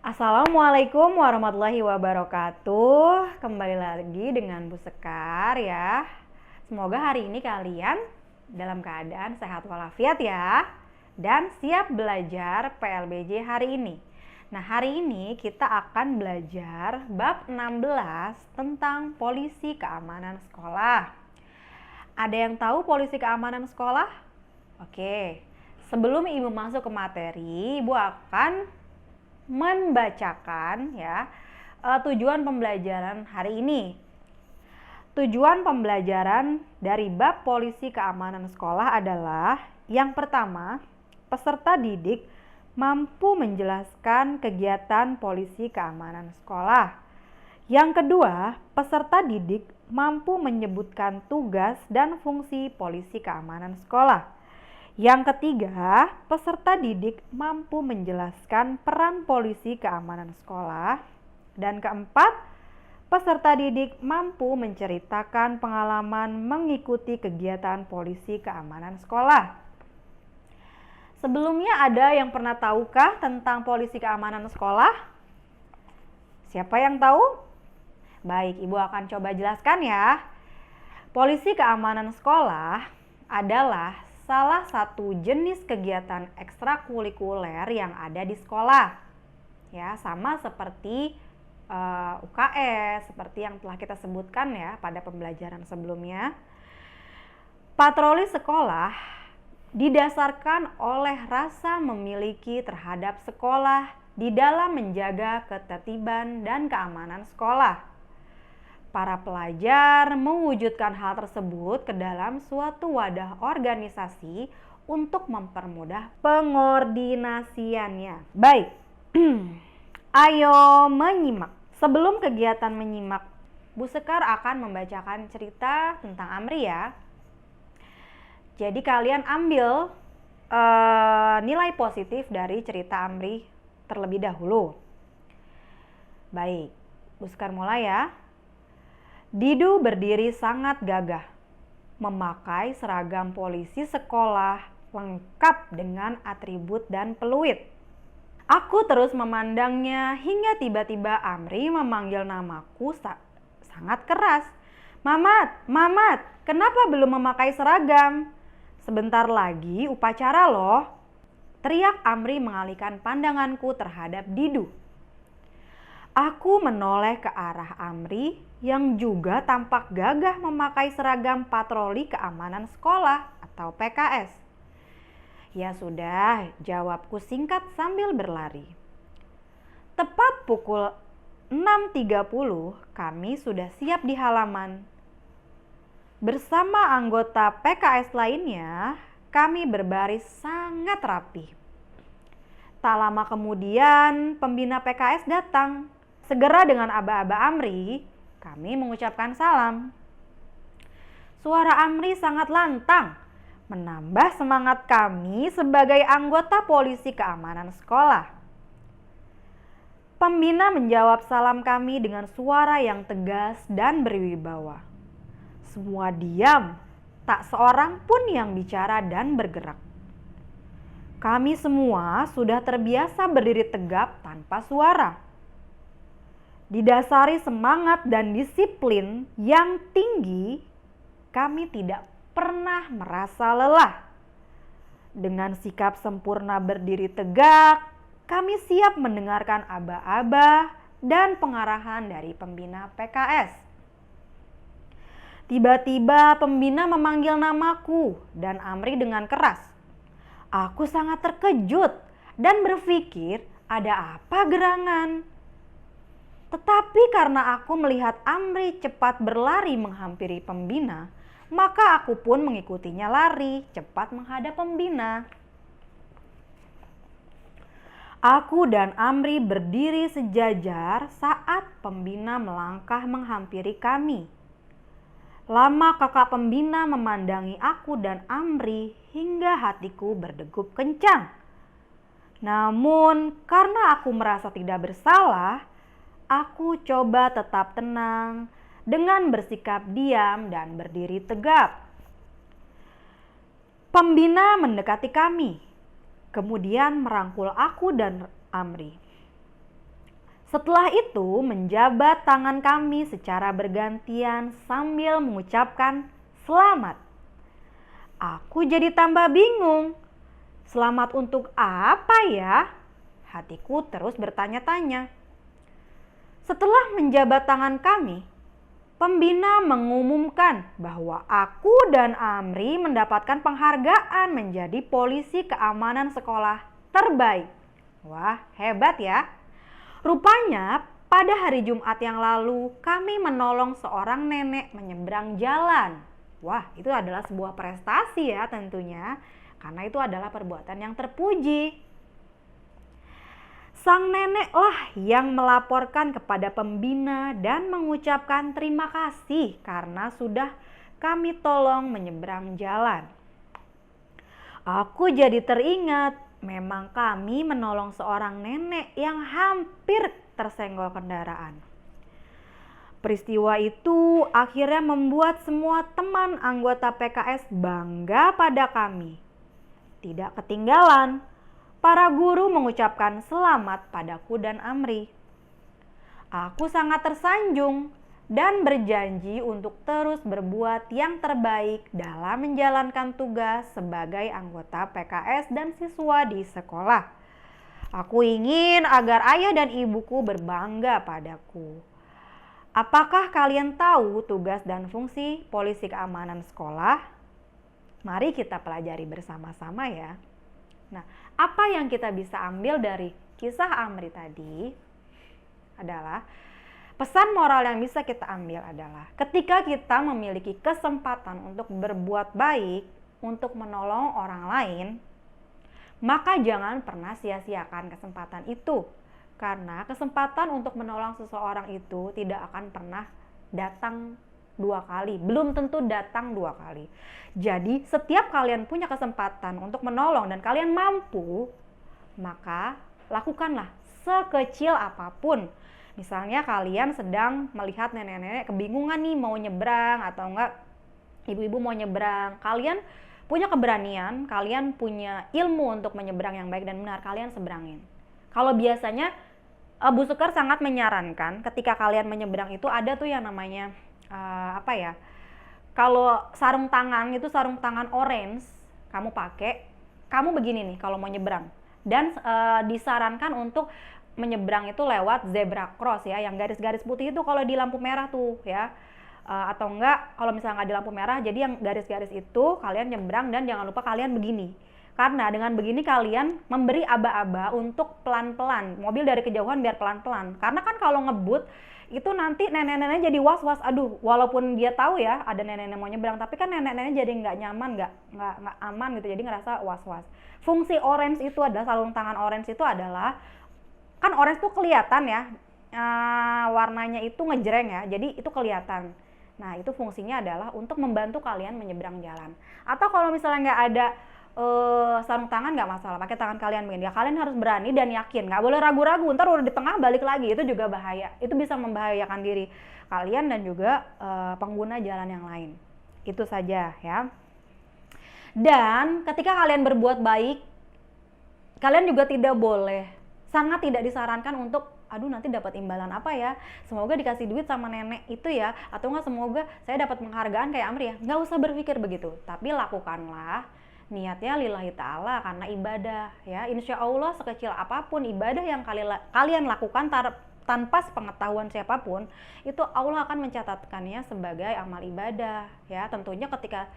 Assalamualaikum warahmatullahi wabarakatuh. Kembali lagi dengan Bu Sekar ya. Semoga hari ini kalian dalam keadaan sehat walafiat ya. Dan siap belajar PLBJ hari ini. Nah, hari ini kita akan belajar bab 16 tentang polisi keamanan sekolah. Ada yang tahu polisi keamanan sekolah? Oke. Sebelum Ibu masuk ke materi, Ibu akan membacakan tujuan pembelajaran hari ini. Tujuan pembelajaran dari bab polisi keamanan sekolah adalah yang pertama, peserta didik mampu menjelaskan kegiatan polisi keamanan sekolah. Yang kedua, peserta didik mampu menyebutkan tugas dan fungsi polisi keamanan sekolah. Yang ketiga, peserta didik mampu menjelaskan peran polisi keamanan sekolah. Dan keempat, peserta didik mampu menceritakan pengalaman mengikuti kegiatan polisi keamanan sekolah. Sebelumnya ada yang pernah tahukah tentang polisi keamanan sekolah? Siapa yang tahu? Baik, Ibu akan coba jelaskan ya. Polisi keamanan sekolah adalah salah satu jenis kegiatan ekstrakurikuler yang ada di sekolah. Ya, sama seperti UKS, seperti yang telah kita sebutkan ya pada pembelajaran sebelumnya. Patroli sekolah didasarkan oleh rasa memiliki terhadap sekolah di dalam menjaga ketertiban dan keamanan sekolah. Para pelajar mewujudkan hal tersebut ke dalam suatu wadah organisasi untuk mempermudah pengordinasiannya. Baik, ayo menyimak. Sebelum kegiatan menyimak, Bu Sekar akan membacakan cerita tentang Amri ya. Jadi kalian ambil nilai positif dari cerita Amri terlebih dahulu. Baik, Bu Sekar mulai ya. Didu berdiri sangat gagah, memakai seragam polisi sekolah lengkap dengan atribut dan peluit. Aku terus memandangnya hingga tiba-tiba Amri memanggil namaku sangat keras. Mamat, Mamat, kenapa belum memakai seragam? Sebentar lagi upacara loh. Teriak Amri mengalihkan pandanganku terhadap Didu. Aku menoleh ke arah Amri yang juga tampak gagah memakai seragam patroli keamanan sekolah atau PKS. Ya sudah, jawabku singkat sambil berlari. Tepat pukul 6.30 kami sudah siap di halaman. Bersama anggota PKS lainnya, kami berbaris sangat rapi. Tak lama kemudian, pembina PKS datang. Segera dengan aba-aba Amri, kami mengucapkan salam. Suara Amri sangat lantang, menambah semangat kami sebagai anggota polisi keamanan sekolah. Pembina menjawab salam kami dengan suara yang tegas dan berwibawa. Semua diam, tak seorang pun yang bicara dan bergerak. Kami semua sudah terbiasa berdiri tegap tanpa suara. Didasari semangat dan disiplin yang tinggi, kami tidak pernah merasa lelah. Dengan sikap sempurna berdiri tegak, kami siap mendengarkan aba-aba dan pengarahan dari pembina PKS. Tiba-tiba pembina memanggil namaku dan Amri dengan keras. Aku sangat terkejut dan berpikir ada apa gerangan. Tetapi karena aku melihat Amri cepat berlari menghampiri pembina, maka aku pun mengikutinya lari cepat menghadap pembina. Aku dan Amri berdiri sejajar saat pembina melangkah menghampiri kami. Lama kakak pembina memandangi aku dan Amri hingga hatiku berdegup kencang. Namun karena aku merasa tidak bersalah, aku coba tetap tenang dengan bersikap diam dan berdiri tegap. Pembina mendekati kami, kemudian merangkul aku dan Amri. Setelah itu menjabat tangan kami secara bergantian sambil mengucapkan selamat. Aku jadi tambah bingung. Selamat untuk apa ya? Hatiku terus bertanya-tanya. Setelah menjabat tangan kami, pembina mengumumkan bahwa aku dan Amri mendapatkan penghargaan menjadi polisi keamanan sekolah terbaik. Wah, hebat ya. Rupanya pada hari Jumat yang lalu kami menolong seorang nenek menyeberang jalan. Wah, itu adalah sebuah prestasi ya tentunya, karena itu adalah perbuatan yang terpuji. Sang neneklah yang melaporkan kepada pembina dan mengucapkan terima kasih karena sudah kami tolong menyeberang jalan. Aku jadi teringat, memang kami menolong seorang nenek yang hampir tersenggol kendaraan. Peristiwa itu akhirnya membuat semua teman anggota PKS bangga pada kami. Tidak ketinggalan, para guru mengucapkan selamat padaku dan Amri. Aku sangat tersanjung dan berjanji untuk terus berbuat yang terbaik dalam menjalankan tugas sebagai anggota PKS dan siswa di sekolah. Aku ingin agar ayah dan ibuku berbangga padaku. Apakah kalian tahu tugas dan fungsi polisi keamanan sekolah? Mari kita pelajari bersama-sama ya. Nah, apa yang kita bisa ambil dari kisah Amri tadi adalah pesan moral yang bisa kita ambil adalah ketika kita memiliki kesempatan untuk berbuat baik, untuk menolong orang lain, maka jangan pernah sia-siakan kesempatan itu. Karena kesempatan untuk menolong seseorang itu tidak akan pernah datang dua kali, belum tentu datang dua kali. Jadi setiap kalian punya kesempatan untuk menolong dan kalian mampu, maka lakukanlah sekecil apapun. Misalnya kalian sedang melihat nenek-nenek kebingungan nih mau nyebrang atau enggak ibu-ibu mau nyebrang. Kalian punya keberanian, kalian punya ilmu untuk menyeberang yang baik dan benar, kalian seberangin. Kalau biasanya Bu Sekar sangat menyarankan ketika kalian menyeberang itu ada tuh yang namanya kalau sarung tangan itu sarung tangan orange kamu pakai, kamu begini nih kalau mau nyebrang. Dan disarankan untuk menyeberang itu lewat zebra cross ya, yang garis-garis putih itu kalau di lampu merah tuh ya. Atau enggak kalau misalnya nggak di lampu merah, jadi yang garis-garis itu kalian nyebrang dan jangan lupa kalian begini. Karena dengan begini kalian memberi aba-aba untuk pelan-pelan, mobil dari kejauhan biar pelan-pelan. Karena kan kalau ngebut itu nanti nenek-nenek jadi was-was. Aduh, walaupun dia tahu ya ada nenek-nenek mau nyebrang, tapi kan nenek-nenek jadi nggak nyaman, nggak aman gitu, jadi ngerasa was-was. Fungsi orange itu adalah sarung tangan orange itu adalah kan orange tuh kelihatan ya, warnanya itu ngejreng ya, jadi itu kelihatan. Nah itu fungsinya adalah untuk membantu kalian menyeberang jalan. Atau kalau misalnya nggak ada sarung tangan nggak masalah, pakai tangan kalian begini ya, kalian harus berani dan yakin, nggak boleh ragu-ragu, ntar udah di tengah balik lagi, itu juga bahaya, itu bisa membahayakan diri kalian dan juga pengguna jalan yang lain. Itu saja ya. Dan ketika kalian berbuat baik, kalian juga tidak boleh, sangat tidak disarankan untuk aduh nanti dapat imbalan apa ya, semoga dikasih duit sama nenek itu ya, atau enggak semoga saya dapat penghargaan kayak Amri ya. Nggak usah berpikir begitu, tapi lakukanlah niatnya lillahi ta'ala karena ibadah ya. Insya Allah sekecil apapun ibadah yang kalian lakukan tanpa sepengetahuan siapapun, itu Allah akan mencatatkannya sebagai amal ibadah ya. Tentunya ketika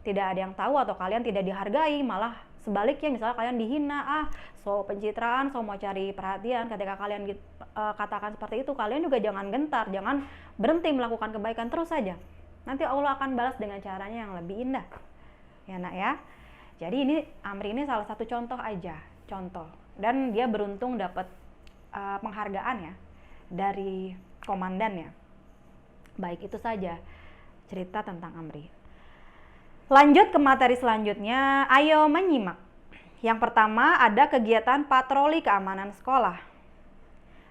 tidak ada yang tahu atau kalian tidak dihargai, malah sebaliknya misalnya kalian dihina, so pencitraan, so mau cari perhatian, ketika kalian katakan seperti itu, kalian juga jangan gentar, jangan berhenti melakukan kebaikan, terus saja. Nanti Allah akan balas dengan caranya yang lebih indah ya nak ya. Jadi ini Amri ini salah satu contoh aja, contoh. Dan dia beruntung dapat penghargaan ya dari komandan ya. Baik, itu saja cerita tentang Amri. Lanjut ke materi selanjutnya, ayo menyimak. Yang pertama ada kegiatan patroli keamanan sekolah.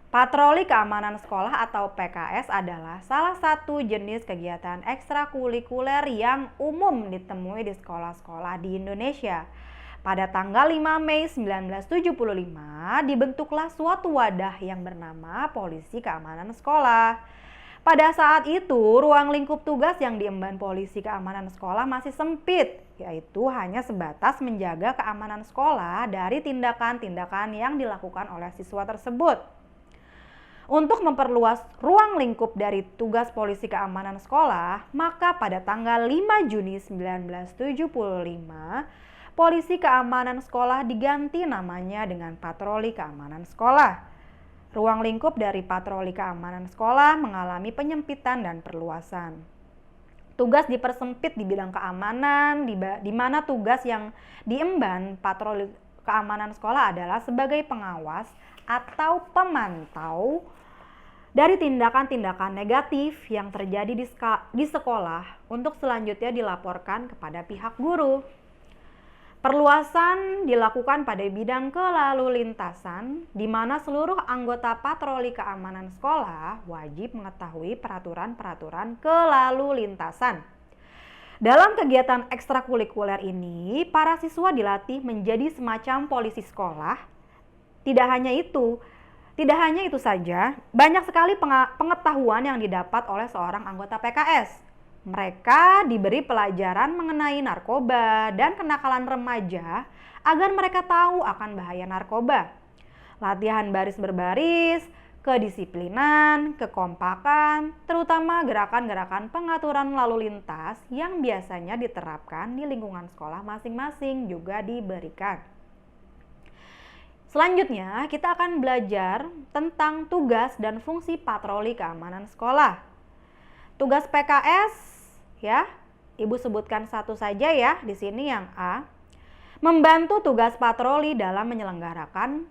Patroli keamanan sekolah atau PKS adalah salah satu jenis kegiatan ekstrakurikuler yang umum ditemui di sekolah-sekolah di Indonesia. Pada tanggal 5 Mei 1975 dibentuklah suatu wadah yang bernama Polisi Keamanan Sekolah. Pada saat itu, ruang lingkup tugas yang diemban Polisi Keamanan Sekolah masih sempit, yaitu hanya sebatas menjaga keamanan sekolah dari tindakan-tindakan yang dilakukan oleh siswa tersebut. Untuk memperluas ruang lingkup dari tugas Polisi Keamanan Sekolah, maka pada tanggal 5 Juni 1975, Polisi Keamanan Sekolah diganti namanya dengan Patroli Keamanan Sekolah. Ruang lingkup dari Patroli Keamanan Sekolah mengalami penyempitan dan perluasan. Tugas dipersempit di bidang keamanan, di mana tugas yang diemban Patroli Keamanan Sekolah adalah sebagai pengawas atau pemantau dari tindakan-tindakan negatif yang terjadi di sekolah untuk selanjutnya dilaporkan kepada pihak guru. Perluasan dilakukan pada bidang kelalu lintasan, di mana seluruh anggota patroli keamanan sekolah wajib mengetahui peraturan-peraturan kelalu lintasan. Dalam kegiatan ekstrakurikuler ini, para siswa dilatih menjadi semacam polisi sekolah. Tidak hanya itu saja, banyak sekali pengetahuan yang didapat oleh seorang anggota PKS. Mereka diberi pelajaran mengenai narkoba dan kenakalan remaja agar mereka tahu akan bahaya narkoba. Latihan baris berbaris, kedisiplinan, kekompakan, terutama gerakan-gerakan pengaturan lalu lintas yang biasanya diterapkan di lingkungan sekolah masing-masing juga diberikan. Selanjutnya, kita akan belajar tentang tugas dan fungsi patroli keamanan sekolah. Tugas PKS, ya, Ibu sebutkan satu saja ya, di sini yang A. Membantu tugas patroli dalam menyelenggarakan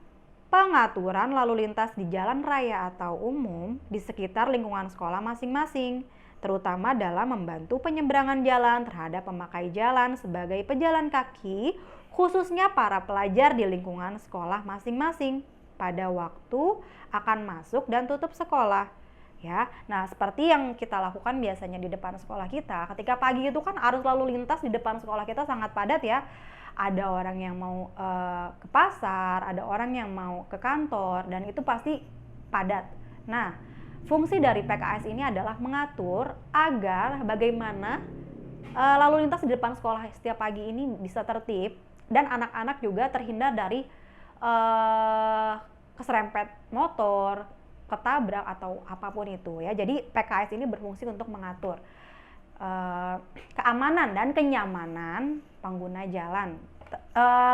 pengaturan lalu lintas di jalan raya atau umum di sekitar lingkungan sekolah masing-masing, terutama dalam membantu penyeberangan jalan terhadap pemakai jalan sebagai pejalan kaki, khususnya para pelajar di lingkungan sekolah masing-masing pada waktu akan masuk dan tutup sekolah. Ya, nah seperti yang kita lakukan biasanya di depan sekolah kita, ketika pagi itu kan arus lalu lintas di depan sekolah kita sangat padat ya. Ada orang yang mau ke pasar, ada orang yang mau ke kantor, dan itu pasti padat. Nah, fungsi dari PKS ini adalah mengatur agar bagaimana lalu lintas di depan sekolah setiap pagi ini bisa tertib, dan anak-anak juga terhindar dari keserempet motor, ketabrak atau apapun itu ya. Jadi PKS ini berfungsi untuk mengatur keamanan dan kenyamanan pengguna jalan,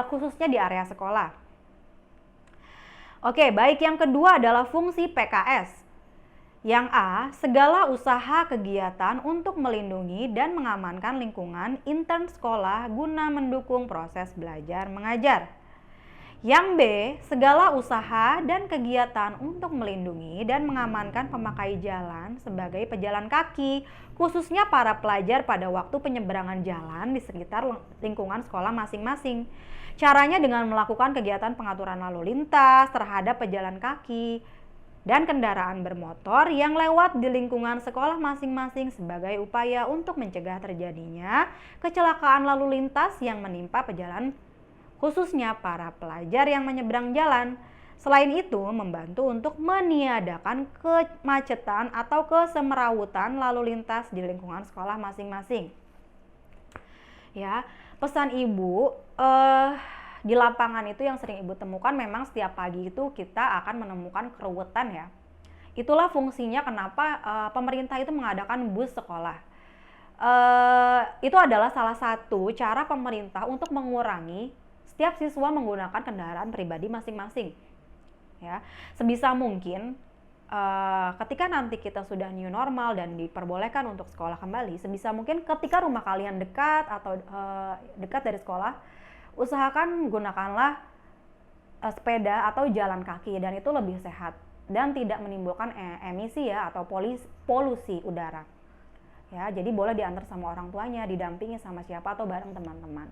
khususnya di area sekolah. Oke, baik, yang kedua adalah fungsi PKS. Yang A, segala usaha kegiatan untuk melindungi dan mengamankan lingkungan intern sekolah guna mendukung proses belajar mengajar. Yang B, segala usaha dan kegiatan untuk melindungi dan mengamankan pemakai jalan sebagai pejalan kaki, khususnya para pelajar pada waktu penyeberangan jalan di sekitar lingkungan sekolah masing-masing. Caranya dengan melakukan kegiatan pengaturan lalu lintas terhadap pejalan kaki dan kendaraan bermotor yang lewat di lingkungan sekolah masing-masing sebagai upaya untuk mencegah terjadinya kecelakaan lalu lintas yang menimpa pejalan, khususnya para pelajar yang menyeberang jalan. Selain itu, membantu untuk meniadakan kemacetan atau kesemrawutan lalu lintas di lingkungan sekolah masing-masing. Ya, pesan Ibu di lapangan itu yang sering Ibu temukan, memang setiap pagi itu kita akan menemukan keruwetan ya. Itulah fungsinya kenapa pemerintah itu mengadakan bus sekolah. Itu adalah salah satu cara pemerintah untuk mengurangi setiap siswa menggunakan kendaraan pribadi masing-masing. Ya, sebisa mungkin ketika nanti kita sudah new normal dan diperbolehkan untuk sekolah kembali, sebisa mungkin ketika rumah kalian dekat atau dekat dari sekolah, usahakan gunakanlah sepeda atau jalan kaki, dan itu lebih sehat dan tidak menimbulkan emisi ya atau polusi udara. Ya, jadi boleh diantar sama orang tuanya, didampingi sama siapa atau bareng teman-teman.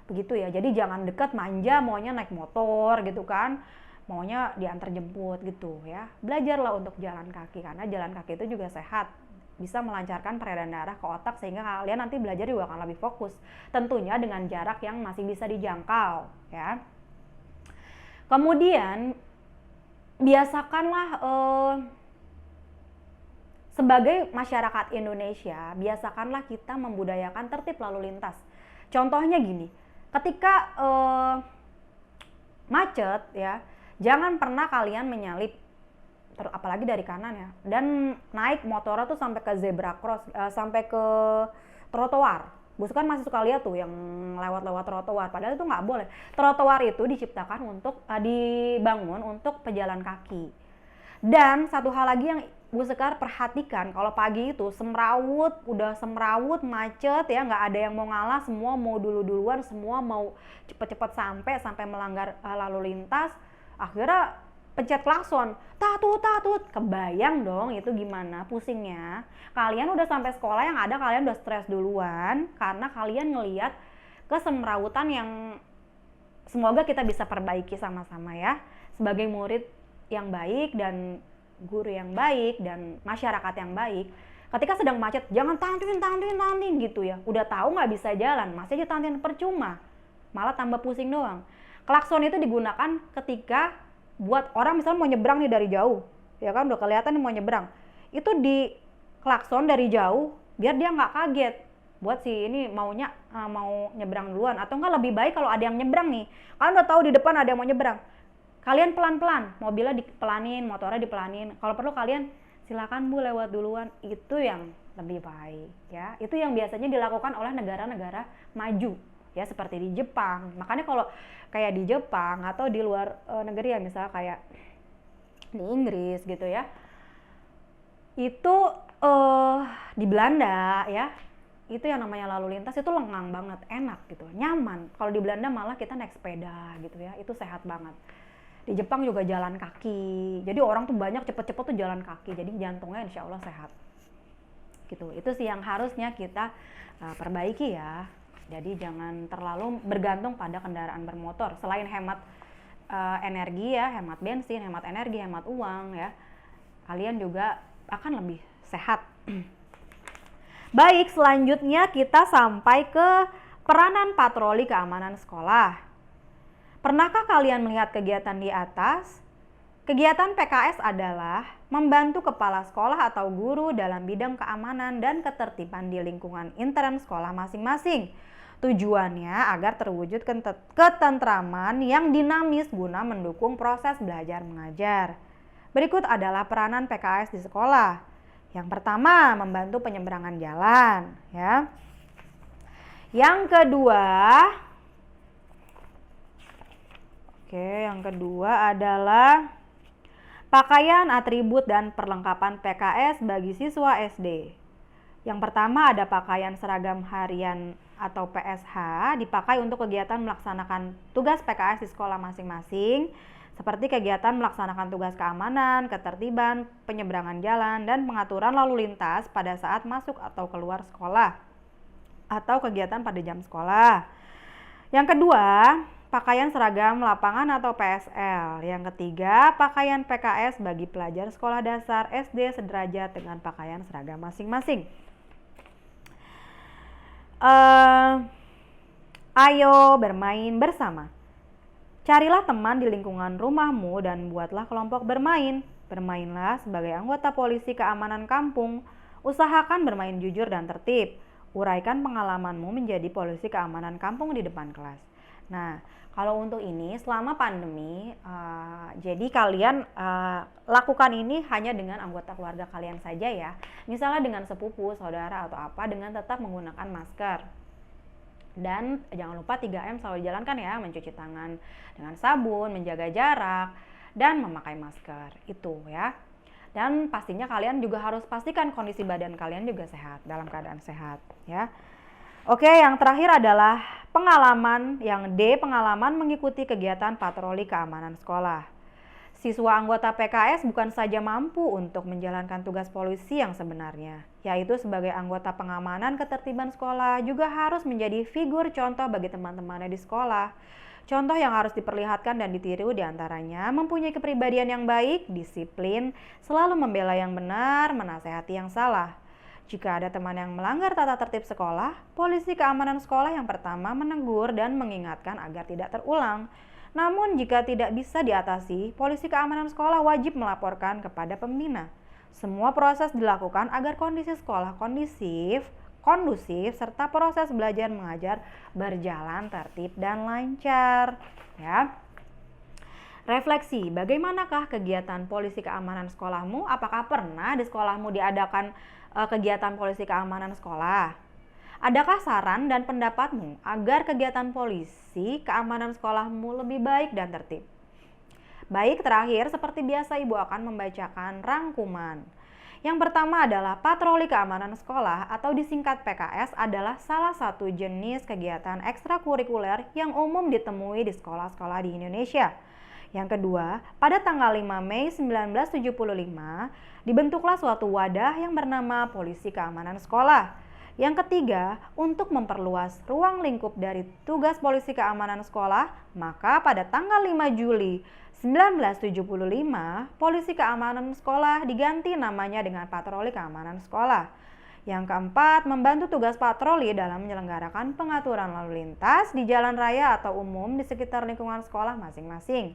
Begitu ya. Jadi jangan dekat manja maunya naik motor gitu kan, maunya diantar jemput gitu ya. Belajarlah untuk jalan kaki, karena jalan kaki itu juga sehat bisa melancarkan peredaran darah ke otak sehingga kalian nanti belajar juga akan lebih fokus. Tentunya dengan jarak yang masih bisa dijangkau ya. Kemudian biasakanlah sebagai masyarakat Indonesia, biasakanlah kita membudayakan tertib lalu lintas. Contohnya gini, ketika macet ya, jangan pernah kalian menyalip apalagi dari kanan ya, dan naik motornya tuh sampai ke zebra cross, sampai ke trotoar. Bus kan masih suka lihat tuh yang lewat-lewat trotoar, padahal itu nggak boleh. Trotoar itu diciptakan untuk dibangun untuk pejalan kaki. Dan satu hal lagi yang Bu Sekar perhatikan, kalau pagi itu udah semrawut, macet ya, nggak ada yang mau ngalah, semua mau duluan, semua mau cepet-cepet sampai melanggar lalu lintas, akhirnya pencet klakson, tatut, kebayang dong itu gimana pusingnya. Kalian udah sampai sekolah, yang ada kalian udah stres duluan, karena kalian ngelihat kesemrawutan yang semoga kita bisa perbaiki sama-sama ya, sebagai murid yang baik dan guru yang baik dan masyarakat yang baik. Ketika sedang macet, jangan tantin gitu ya. Udah tahu nggak bisa jalan, masih aja tantin, percuma, malah tambah pusing doang. Klakson itu digunakan ketika buat orang misalnya mau nyebrang nih dari jauh, ya kan udah kelihatan nih mau nyebrang, itu di klakson dari jauh biar dia nggak kaget. Buat si ini maunya mau nyebrang duluan, atau enggak lebih baik kalau ada yang nyebrang nih, kalian udah tahu di depan ada yang mau nyebrang, kalian pelan-pelan, mobilnya dipelanin, motornya dipelanin. Kalau perlu kalian silakan Bu lewat duluan, itu yang lebih baik ya. Itu yang biasanya dilakukan oleh negara-negara maju ya, seperti di Jepang. Makanya kalau kayak di Jepang atau di luar negeri ya, misalnya kayak di Inggris gitu ya, itu di Belanda ya, itu yang namanya lalu lintas itu lengang banget, enak gitu, nyaman. Kalau di Belanda malah kita naik sepeda gitu ya, itu sehat banget. Di Jepang juga jalan kaki, jadi orang tuh banyak cepet-cepet tuh jalan kaki, jadi jantungnya insya Allah sehat gitu. Itu sih yang harusnya kita perbaiki ya. Jadi jangan terlalu bergantung pada kendaraan bermotor. Selain hemat energi ya, hemat bensin, hemat energi, hemat uang ya, kalian juga akan lebih sehat. Baik, selanjutnya kita sampai ke peranan patroli keamanan sekolah. Pernahkah kalian melihat kegiatan di atas? Kegiatan PKS adalah membantu kepala sekolah atau guru dalam bidang keamanan dan ketertiban di lingkungan intern sekolah masing-masing. Tujuannya agar terwujud ketentraman yang dinamis guna mendukung proses belajar mengajar. Berikut adalah peranan PKS di sekolah. Yang pertama, membantu penyeberangan jalan, ya. Yang kedua adalah pakaian, atribut, dan perlengkapan PKS bagi siswa SD. Yang pertama ada pakaian seragam harian atau PSH, dipakai untuk kegiatan melaksanakan tugas PKS di sekolah masing-masing, seperti kegiatan melaksanakan tugas keamanan, ketertiban, penyeberangan jalan, dan pengaturan lalu lintas pada saat masuk atau keluar sekolah, atau kegiatan pada jam sekolah. Yang kedua, pakaian seragam lapangan atau PSL. Yang ketiga, pakaian PKS bagi pelajar sekolah dasar SD sederajat dengan pakaian seragam masing-masing. Ayo bermain bersama. Carilah teman di lingkungan rumahmu dan buatlah kelompok bermain. Bermainlah sebagai anggota polisi keamanan kampung. Usahakan bermain jujur dan tertib. Uraikan pengalamanmu menjadi polisi keamanan kampung di depan kelas. Nah, kalau untuk ini selama pandemi, jadi kalian lakukan ini hanya dengan anggota keluarga kalian saja ya. Misalnya dengan sepupu, saudara atau apa, dengan tetap menggunakan masker. Dan jangan lupa 3M selalu dijalankan ya, mencuci tangan dengan sabun, menjaga jarak, dan memakai masker. Itu ya. Dan pastinya kalian juga harus pastikan kondisi badan kalian juga sehat, dalam keadaan sehat ya. Oke, yang terakhir adalah pengalaman, yang D, pengalaman mengikuti kegiatan patroli keamanan sekolah. Siswa anggota PKS bukan saja mampu untuk menjalankan tugas polisi yang sebenarnya, yaitu sebagai anggota pengamanan ketertiban sekolah, juga harus menjadi figur contoh bagi teman-temannya di sekolah. Contoh yang harus diperlihatkan dan ditiru diantaranya mempunyai kepribadian yang baik, disiplin, selalu membela yang benar, menasehati yang salah. Jika ada teman yang melanggar tata tertib sekolah, polisi keamanan sekolah yang pertama menegur dan mengingatkan agar tidak terulang. Namun jika tidak bisa diatasi, polisi keamanan sekolah wajib melaporkan kepada pembina. Semua proses dilakukan agar kondisi sekolah kondusif, serta proses belajar mengajar berjalan tertib dan lancar. Ya. Refleksi, bagaimanakah kegiatan polisi keamanan sekolahmu? Apakah pernah di sekolahmu diadakan kegiatan polisi keamanan sekolah? Adakah saran dan pendapatmu agar kegiatan polisi keamanan sekolahmu lebih baik dan tertib? Baik, terakhir seperti biasa Ibu akan membacakan rangkuman. Yang pertama adalah patroli keamanan sekolah atau disingkat PKS adalah salah satu jenis kegiatan ekstrakurikuler yang umum ditemui di sekolah-sekolah di Indonesia. Yang kedua, pada tanggal 5 Mei 1975, dibentuklah suatu wadah yang bernama Polisi Keamanan Sekolah. Yang ketiga, untuk memperluas ruang lingkup dari tugas polisi keamanan sekolah, maka pada tanggal 5 Juli 1975, Polisi Keamanan Sekolah diganti namanya dengan Patroli Keamanan Sekolah. Yang keempat, membantu tugas patroli dalam menyelenggarakan pengaturan lalu lintas di jalan raya atau umum di sekitar lingkungan sekolah masing-masing.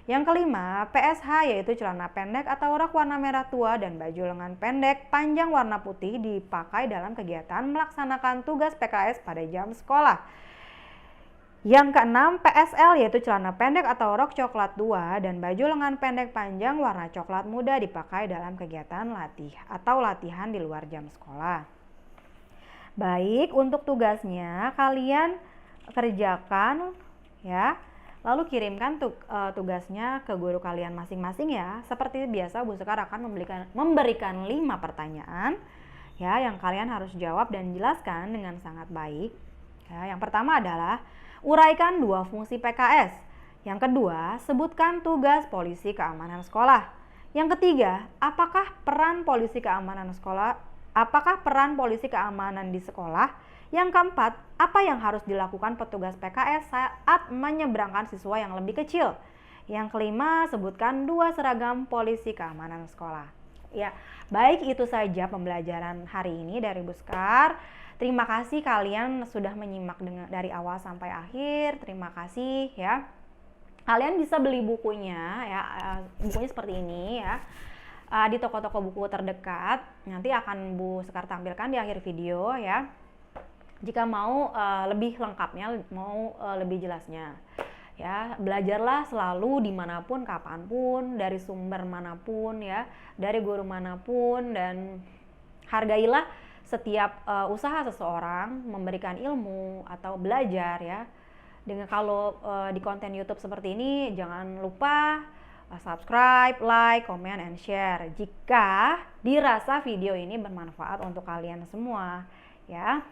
Yang kelima, PSH yaitu celana pendek atau rok warna merah tua dan baju lengan pendek panjang warna putih dipakai dalam kegiatan melaksanakan tugas PKS pada jam sekolah. Yang keenam, PSL yaitu celana pendek atau rok coklat tua dan baju lengan pendek panjang warna coklat muda dipakai dalam kegiatan latihan di luar jam sekolah. Baik, untuk tugasnya kalian kerjakan ya. Lalu kirimkan tugasnya ke guru kalian masing-masing ya. Seperti biasa Bu Sekar akan memberikan 5 pertanyaan ya yang kalian harus jawab dan jelaskan dengan sangat baik. Ya, yang pertama adalah uraikan 2 fungsi PKS. Yang kedua, sebutkan tugas polisi keamanan sekolah. Yang ketiga, apakah peran polisi keamanan di sekolah? Yang keempat, apa yang harus dilakukan petugas PKS saat menyeberangkan siswa yang lebih kecil? Yang kelima, sebutkan 2 seragam polisi keamanan sekolah. Ya, baik itu saja pembelajaran hari ini dari Bu Sekar. Terima kasih kalian sudah menyimak dari awal sampai akhir. Terima kasih ya. Kalian bisa beli bukunya ya, bukunya seperti ini ya. Di toko-toko buku terdekat. Nanti akan Bu Sekar tampilkan di akhir video ya. Jika mau lebih lengkapnya, mau lebih jelasnya. Ya, belajarlah selalu dimanapun, kapanpun, dari sumber manapun ya, dari guru manapun, dan hargailah setiap usaha seseorang memberikan ilmu atau belajar ya. Dengan kalau di konten YouTube seperti ini, jangan lupa subscribe, like, comment, and share jika dirasa video ini bermanfaat untuk kalian semua ya.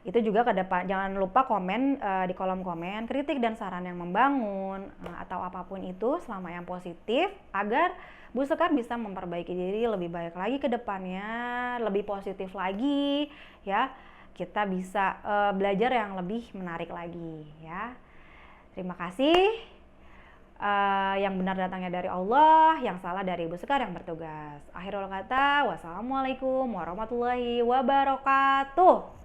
Itu juga ke depan, jangan lupa komen di kolom komen kritik dan saran yang membangun atau apapun itu selama yang positif agar Bu Sekar bisa memperbaiki diri lebih baik lagi ke depannya, lebih positif lagi ya. Kita bisa belajar yang lebih menarik lagi ya. Terima kasih. Yang benar datangnya dari Allah, yang salah dari Ibu Sekar yang bertugas. Akhirul kata, wassalamualaikum warahmatullahi wabarakatuh.